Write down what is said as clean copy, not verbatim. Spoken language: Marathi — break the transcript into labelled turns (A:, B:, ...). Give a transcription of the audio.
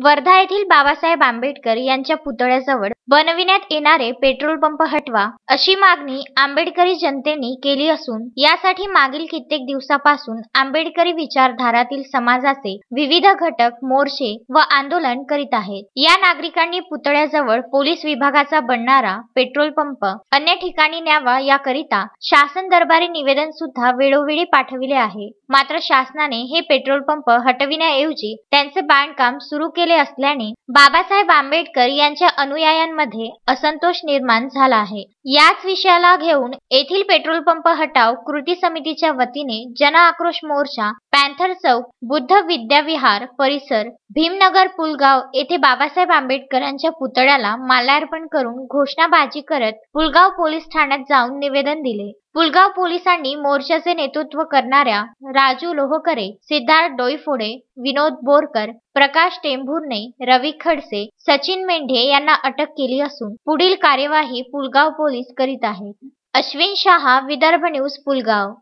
A: वर्धा येथील बाबासाहेब आंबेडकर यांच्या पुतळ्याजवळ बनविण्यात येणारे पेट्रोल पंप हटवा अशी मागणी आंबेडकरी जनतेने केली असून यासाठी मागील कित्येक दिवसापासून आंबेडकरी विचारधारातील समाजाचे विविध घटक मोर्चे व आंदोलन करीत आहेत। या नागरिकांनी पुतळ्याजवळ पोलीस विभागाचा बनणारा पेट्रोल पंप अन्य ठिकाणी न्यावा याकरिता शासन दरबारी निवेदन सुद्धा वेळोवेळी पाठविले आहे। मात्र शासनाने हे पेट्रोल पंप हटविण्याऐवजी त्यांचे बांधकाम सुरू केले असल्याने बाबासाहेब आंबेडकर यांच्या अनुयायांमध्ये असंतोष निर्माण झाला आहे। याच विषयाला घेऊन येथील पेट्रोल पंप हटाव कृती समितीच्या वतीने जन आक्रोश मोर्चा पॅन्थर चौक, बुद्ध विद्याविहार परिसर, भीमनगर पुलगाव येथे बाबासाहेब आंबेडकरांच्या पुतळ्याला माल्यार्पण करून घोषणाबाजी करत पुलगाव पोलीस ठाण्यात जाऊन निवेदन दिले। पुलगाव पोलिसांनी मोर्चाचे नेतृत्व करणाऱ्या राजू लोहकरे, सिद्धार्थ डोईफोडे, विनोद बोरकर, प्रकाश टेंभुर्णे, रवी खडसे, सचिन मेंढे यांना अटक केली असून पुढील कार्यवाही पुलगाव पोलीस करीत आहेत। अश्विन शहा, विदर्भ न्यूज, पुलगाव।